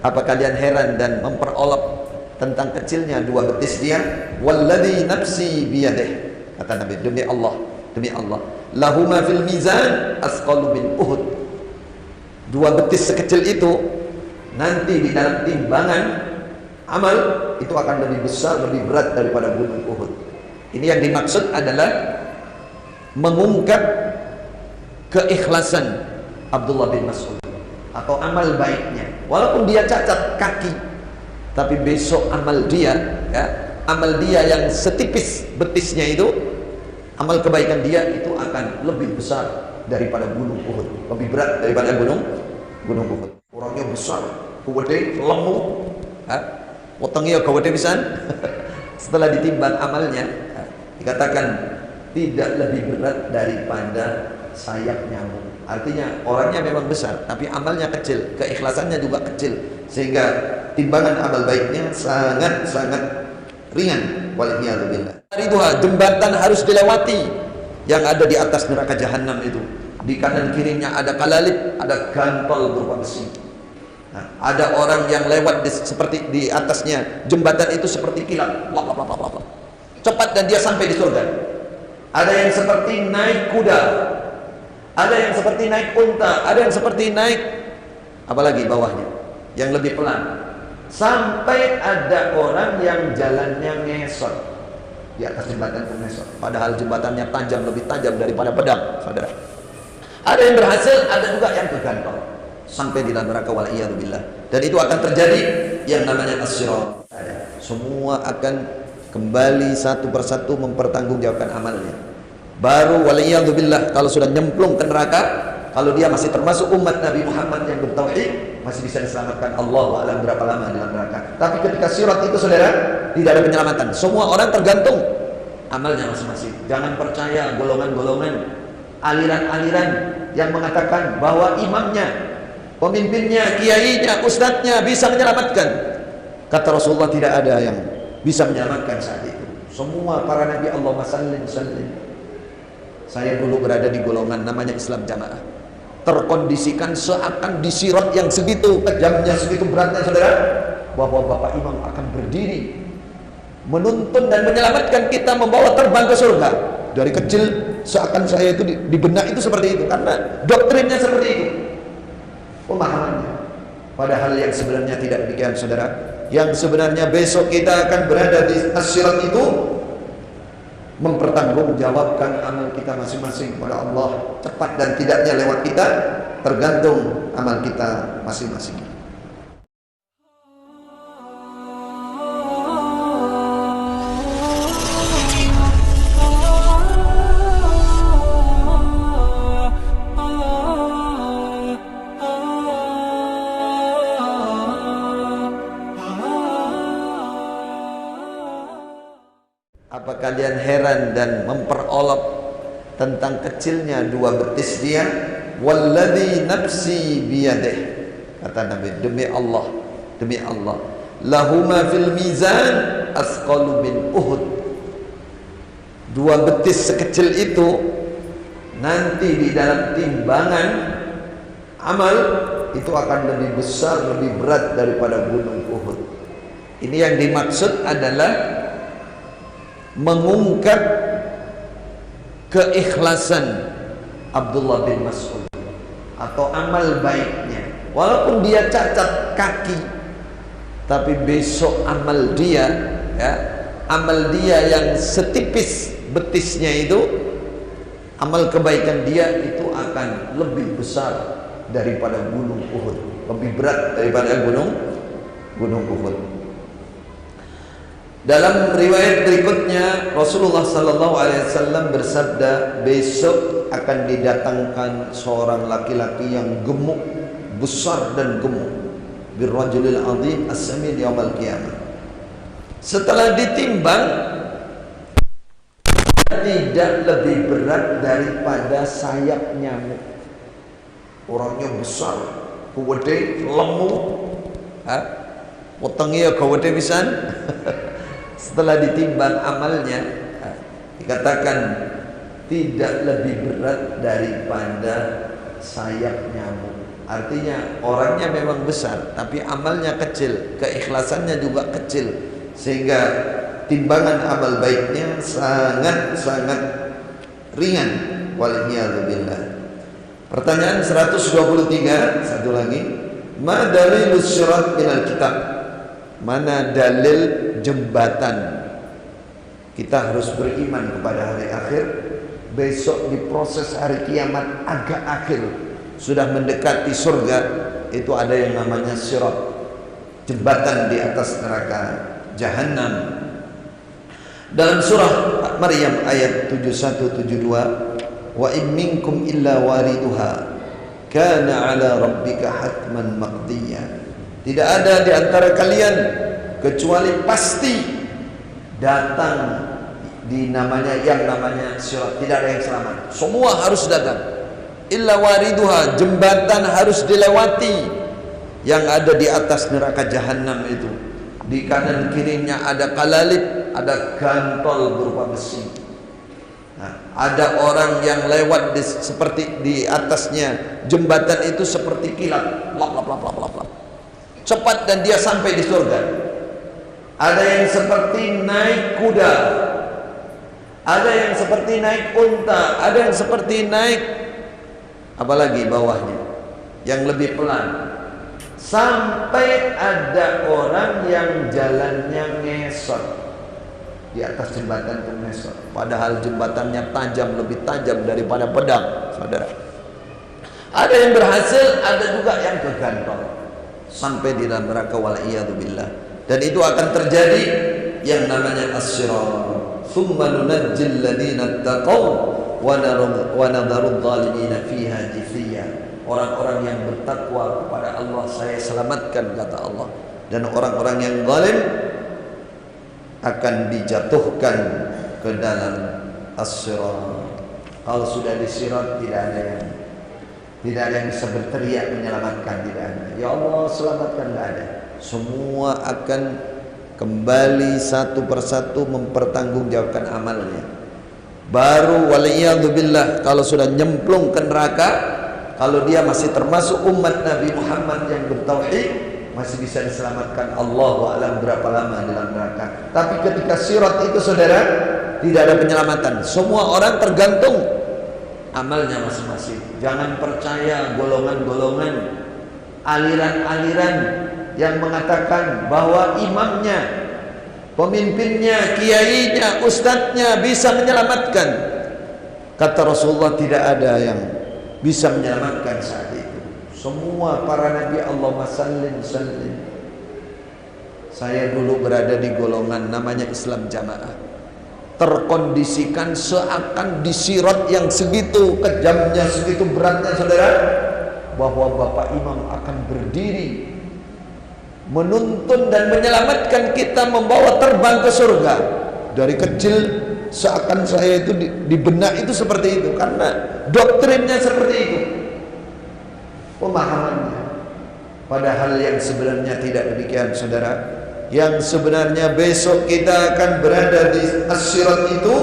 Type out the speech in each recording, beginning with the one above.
Apa kalian heran dan memperolok tentang kecilnya dua betis dia? Walladzi nafsi biyadih, kata Nabi, demi Allah, lahuma fil mizan asqalu min Uhud. Dua betis sekecil itu nanti di dalam timbangan amal itu akan lebih besar, lebih berat daripada gunung Uhud. Ini yang dimaksud adalah mengungkap keikhlasan Abdullah bin Mas'ud atau amal baiknya, walaupun dia cacat kaki, tapi besok amal dia, amal dia yang setipis betisnya itu, amal kebaikan dia itu akan lebih besar daripada gunung Uhud, lebih berat daripada gunung Uhud. Orangnya besar, kuwede, lemu, wetenge gawede pisan. Setelah ditimbang amalnya, dikatakan tidak lebih berat daripada sayap nyamuk. Artinya orangnya memang besar, tapi amalnya kecil, keikhlasannya juga kecil, sehingga timbangan amal baiknya sangat-sangat ringan. Waliyadzubillah. Itu jembatan harus dilewati yang ada di atas neraka jahanam itu. Di kanan kirinya ada kalalib, ada gantol berupa besi. Nah, ada orang yang lewat seperti di atasnya jembatan itu seperti kilat, cepat dan dia sampai di surga. Ada yang seperti naik kuda, ada yang seperti naik unta, ada yang seperti naik apalagi bawahnya yang lebih pelan, sampai ada orang yang jalannya ngesot di atas jembatan itu ngesot, padahal jembatannya tajam, lebih tajam daripada pedang, saudara. Ada yang berhasil, ada juga yang kegantung sampai di dalam neraka, waliyadzubillah. Dan itu akan terjadi yang namanya as-sirat. Semua akan kembali satu persatu mempertanggungjawabkan amalnya. Baru waliyadzubillah kalau sudah nyemplung ke neraka, kalau dia masih termasuk umat Nabi Muhammad yang bertauhid, masih bisa diselamatkan. Allahu a'lam berapa lama dalam neraka. Tapi ketika sirat itu, saudara, tidak ada penyelamatan. Semua orang tergantung amalnya masing-masing. Jangan percaya golongan-golongan, aliran-aliran yang mengatakan bahwa imamnya, pemimpinnya, kiainya, ustadznya bisa menyelamatkan. Kata Rasulullah, tidak ada yang bisa menyelamatkan saat itu. Semua para nabi, Allahumma sallim sallim. Saya dulu berada di golongan namanya Islam Jamaah, terkondisikan seakan di sirat yang segitu kejamnya, segitu beratnya, saudara, bahwa Bapak Imam akan berdiri menuntun dan menyelamatkan kita, membawa terbang ke surga. Dari kecil seakan saya itu di benak itu seperti itu, karena doktrinnya seperti itu, pemahamannya. Padahal yang sebenarnya tidak demikian, saudara. Yang sebenarnya besok kita akan berada di as-sirat itu, mempertanggungjawabkan amal kita masing-masing kepada Allah. Cepat dan tidaknya lewat kita tergantung amal kita masing-masing. Apa kalian heran dan memperolok tentang kecilnya dua betis dia? Walladzi nafsi biyadih, kata Nabi, demi Allah, lahuma fil mizan asqalu min Uhud. Dua betis sekecil itu nanti di dalam timbangan amal itu akan lebih besar, lebih berat daripada gunung Uhud. Ini yang dimaksud adalah mengungkap keikhlasan Abdullah bin Mas'ud atau amal baiknya, walaupun dia cacat kaki, tapi besok amal dia, amal dia yang setipis betisnya itu, amal kebaikan dia itu akan lebih besar daripada gunung Uhud, lebih berat daripada gunung Uhud. Dalam riwayat berikutnya, Rasulullah SAW bersabda, besok akan didatangkan seorang laki-laki yang gemuk, besar dan gemuk, birrajulil azim as-samin yaumal qiyamah. Setelah ditimbang, tidak lebih berat daripada sayap nyamuk. Orangnya besar, kuwede, lemu, wetenge gawede pisan. Setelah ditimbang amalnya, dikatakan tidak lebih berat daripada sayap nyamuk. Artinya orangnya memang besar, tapi amalnya kecil, keikhlasannya juga kecil, sehingga timbangan amal baiknya sangat-sangat ringan. Waliyadzubillah. Pertanyaan 123, satu lagi. Ma dalilus syirat minal kitab? Mana dalil jembatan? Kita harus beriman kepada hari akhir. Besok di proses hari kiamat agak akhir, sudah mendekati surga, itu ada yang namanya sirat, jembatan di atas neraka Jahannam. Dalam surah Maryam ayat 71-72, wa in minkum illa wariduha kana ala rabbika hatman maqdiya. Tidak ada di antara kalian kecuali pasti datang di yang namanya sirat. Tidak ada yang selamat, semua harus datang. Illa wariduha, jembatan harus dilewati yang ada di atas neraka Jahannam itu. Di kanan kirinya ada kalalib, ada gantol berupa besi. Nah, ada orang yang lewat seperti di atasnya jembatan itu seperti kilat, lap lap lap lap lap lap, cepat, dan dia sampai di surga. Ada yang seperti naik kuda, ada yang seperti naik unta, ada yang seperti naik apalagi bawahnya yang lebih pelan, sampai ada orang yang jalannya ngesot di atas jembatan itu, ngesot, padahal jembatannya tajam, lebih tajam daripada pedang, saudara. Ada yang berhasil, ada juga yang kegantol sampai di dalam neraka, waliyadzubillah. Dan itu akan terjadi yang namanya as-sirat. Thumma nunajjil ladina taqaw wa nadharu dhalimina fiha jithiya. Orang-orang yang bertakwa kepada Allah saya selamatkan, kata Allah, dan orang-orang yang zalim akan dijatuhkan ke dalam as-sirat. Kalau sudah di sirat tidak ada yang bisa berteriak menyelamatkan, tidak ada. Ya Allah selamatkan, tidak ada. Semua akan kembali satu persatu mempertanggungjawabkan amalnya. Baru waliyadzubillah kalau sudah nyemplung ke neraka, kalau dia masih termasuk umat Nabi Muhammad yang bertauhid, masih bisa diselamatkan. Allahu a'lam berapa lama dalam neraka. Tapi ketika sirat itu, saudara, tidak ada penyelamatan. Semua orang tergantung amalnya masing-masing. Jangan percaya golongan-golongan, aliran-aliran yang mengatakan bahwa imamnya, pemimpinnya, kiainya, ustadznya bisa menyelamatkan. Kata Rasulullah, tidak ada yang bisa menyelamatkan saat itu. Semua para nabi, Allahumma sallim sallim. Saya dulu berada di golongan namanya Islam Jamaah, terkondisikan seakan di sirat yang segitu kejamnya, segitu beratnya, saudara, bahwa Bapak Imam akan berdiri menuntun dan menyelamatkan kita, membawa terbang ke surga. Dari kecil seakan saya itu di benak itu seperti itu, karena doktrinnya seperti itu, pemahamannya. Padahal yang sebenarnya tidak demikian, saudara. Yang sebenarnya besok kita akan berada di as-sirat itu,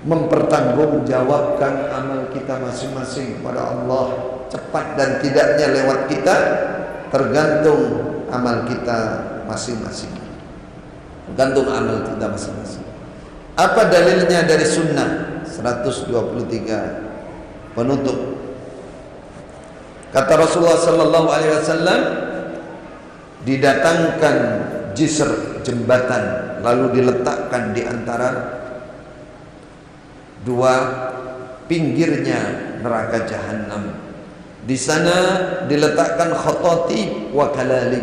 mempertanggungjawabkan amal kita masing-masing kepada Allah. Cepat dan tidaknya lewat kita tergantung amal kita masing-masing. Tergantung amal kita masing-masing. Apa dalilnya dari sunnah? 123 penutup. Kata Rasulullah sallallahu alaihi wasallam, didatangkan jisr, jembatan, lalu diletakkan di antara dua pinggirnya neraka Jahannam. Di sana diletakkan khotati wa kalalib.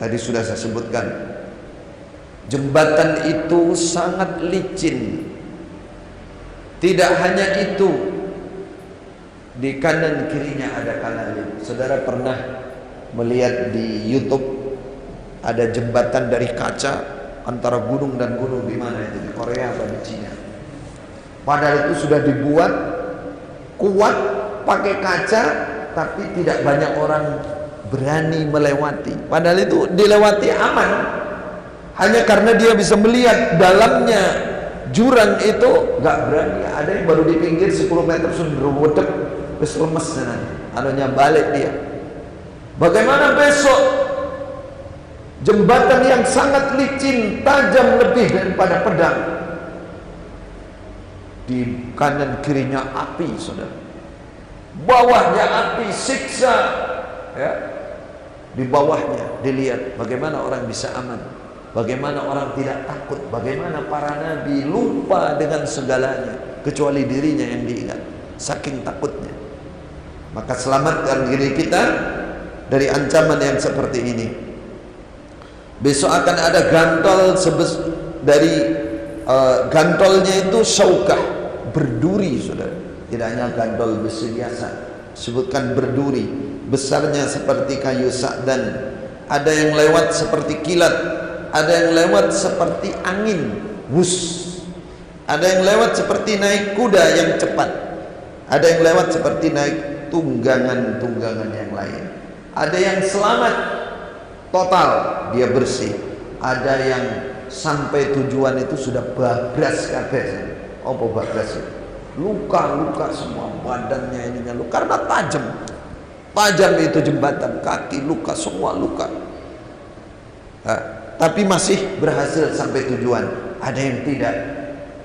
Tadi sudah saya sebutkan, jembatan itu sangat licin. Tidak hanya itu, di kanan kirinya ada kalalib. Saudara pernah melihat di YouTube ada jembatan dari kaca antara gunung dan gunung, di mana itu, di Korea atau di Cina? Padahal itu sudah dibuat kuat pakai kaca, tapi tidak banyak orang berani melewati. Padahal itu dilewati aman, hanya karena dia bisa melihat dalamnya jurang itu, gak berani. Ada yang baru di pinggir 10 meter sudah berwedek, terus lemes. anunya balik dia. Bagaimana besok jembatan yang sangat licin, tajam lebih daripada pedang, di kanan kirinya api, saudara, bawahnya api, siksa, ya. Di bawahnya dilihat bagaimana orang bisa aman, bagaimana orang tidak takut, bagaimana para nabi lupa dengan segalanya kecuali dirinya yang diingat, saking takutnya. Maka selamatkan diri kita dari ancaman yang seperti ini. Besok akan ada gantol dari gantolnya itu syaukah, berduri, saudara. Tidak hanya gantol besi biasa, sebutkan berduri, besarnya seperti kayu sakdan. Ada yang lewat seperti kilat, ada yang lewat seperti angin wus, ada yang lewat seperti naik kuda yang cepat, ada yang lewat seperti naik tunggangan-tunggangan yang lain. Ada yang selamat total, dia bersih. Ada yang sampai tujuan itu sudah babras kabeh. Apa babras itu? Luka-luka semua badannya ininya luka karena tajam. Tajam itu jembatan, kaki luka, semua luka. Tapi masih berhasil sampai tujuan. Ada yang tidak,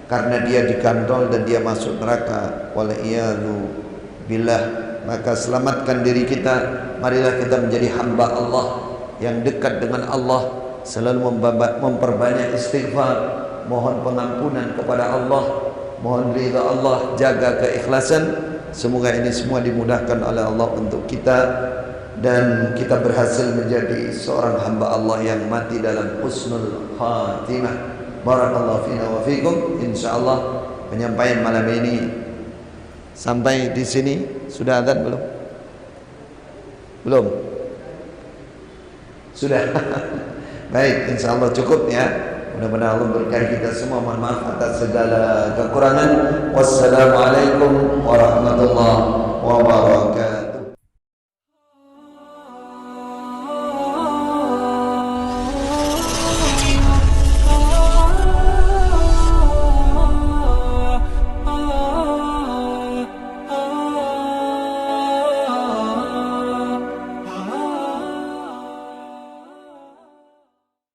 karena dia digantol dan dia masuk neraka. Waliyadu billah. Maka selamatkan diri kita. Marilah kita menjadi hamba Allah yang dekat dengan Allah, selalu memperbanyak istighfar, mohon pengampunan kepada Allah, mohon ridha Allah, jaga keikhlasan. Semoga ini semua dimudahkan oleh Allah untuk kita, dan kita berhasil menjadi seorang hamba Allah yang mati dalam husnul khatimah. Barakallahu fina wa fikum. Insyaallah penyampaian malam ini sampai di sini. Sudah adzan belum? Belum? Sudah. Baik, insyaallah cukup ya. Mudah-mudahan Allah berkahi kita semua. Mohon maaf atas segala kekurangan. Wassalamualaikum warahmatullahi wabarakatuh.